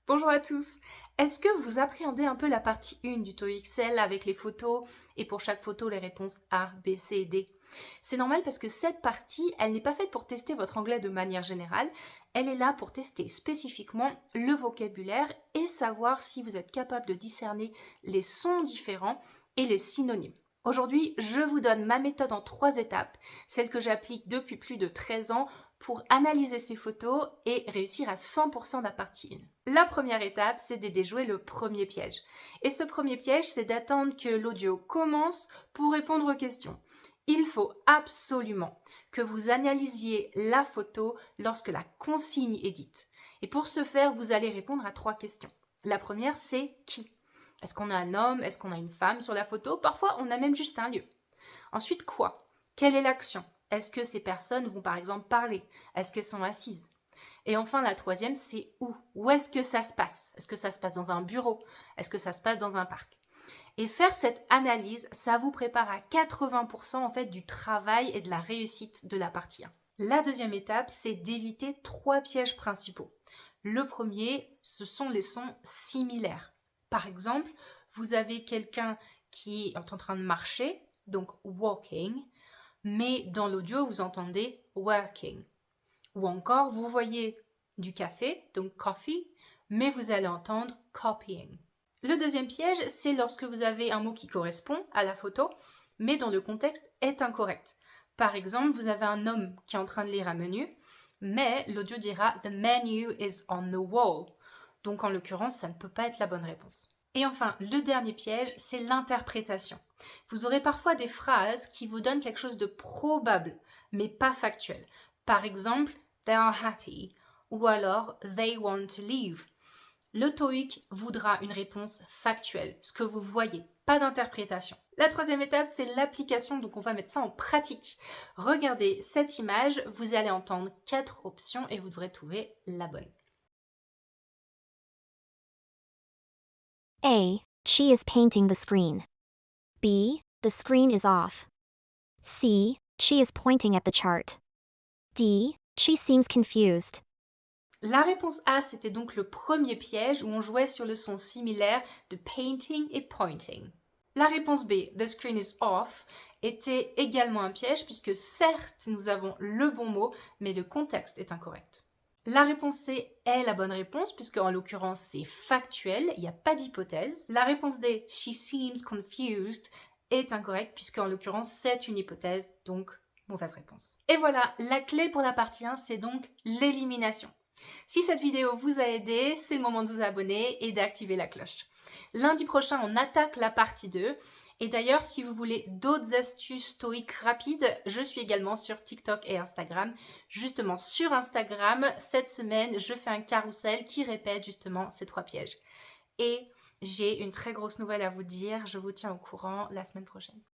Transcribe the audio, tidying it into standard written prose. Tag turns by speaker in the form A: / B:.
A: Bonjour à tous. Est-ce que vous appréhendez un peu la partie 1 du TOEIC, celle avec les photos et pour chaque photo les réponses A, B, C et D? C'est normal parce que cette partie, elle n'est pas faite pour tester votre anglais de manière générale, elle est là pour tester spécifiquement le vocabulaire et savoir si vous êtes capable de discerner les sons différents et les synonymes. Aujourd'hui, je vous donne ma méthode en 3 étapes, celle que j'applique depuis plus de 13 ans pour analyser ces photos et réussir à 100% de la partie 1. La première étape, c'est de déjouer le premier piège. Et ce premier piège, c'est d'attendre que l'audio commence pour répondre aux questions. Il faut absolument que vous analysiez la photo lorsque la consigne est dite. Et pour ce faire, vous allez répondre à 3 questions. La première, c'est qui? Est-ce qu'on a un homme? Est-ce qu'on a une femme sur la photo? Parfois, on a même juste un lieu. Ensuite, quoi? Quelle est l'action? Est-ce que ces personnes vont par exemple parler? Est-ce qu'elles sont assises? Et enfin, la troisième, c'est où? Où est-ce que ça se passe? Est-ce que ça se passe dans un bureau? Est-ce que ça se passe dans un parc? Et faire cette analyse, ça vous prépare à 80% en fait du travail et de la réussite de la partie 1. La deuxième étape, c'est d'éviter 3 pièges principaux. Le premier, ce sont les sons similaires. Par exemple, vous avez quelqu'un qui est en train de marcher, donc walking, mais dans l'audio, vous entendez working. Ou encore, vous voyez du café, donc coffee, mais vous allez entendre copying. Le deuxième piège, c'est lorsque vous avez un mot qui correspond à la photo, mais dont le contexte est incorrect. Par exemple, vous avez un homme qui est en train de lire un menu, mais l'audio dira « The menu is on the wall ». Donc en l'occurrence, ça ne peut pas être la bonne réponse. Et enfin, le dernier piège, c'est l'interprétation. Vous aurez parfois des phrases qui vous donnent quelque chose de probable, mais pas factuel. Par exemple, they are happy ou alors they want to leave. Le TOEIC voudra une réponse factuelle, ce que vous voyez, pas d'interprétation. La troisième étape, c'est l'application, donc on va mettre ça en pratique. Regardez cette image, vous allez entendre 4 options et vous devrez trouver la bonne.
B: A. She is painting the screen. B. The screen is off. C. She is pointing at the chart. D. She seems confused.
A: La réponse A, c'était donc le premier piège où on jouait sur le son similaire de painting et pointing. La réponse B, the screen is off, était également un piège puisque certes nous avons le bon mot, mais le contexte est incorrect. La réponse C est la bonne réponse puisque en l'occurrence c'est factuel, il n'y a pas d'hypothèse. La réponse D, she seems confused, est incorrecte puisque en l'occurrence c'est une hypothèse, donc mauvaise réponse. Et voilà, la clé pour la partie 1, c'est donc l'élimination. Si cette vidéo vous a aidé, c'est le moment de vous abonner et d'activer la cloche. Lundi prochain, on attaque la partie 2. Et d'ailleurs, si vous voulez d'autres astuces TOEIC rapides, je suis également sur TikTok et Instagram. Justement, sur Instagram, cette semaine, je fais un carrousel qui répète justement ces 3 pièges. Et j'ai une très grosse nouvelle à vous dire, je vous tiens au courant la semaine prochaine.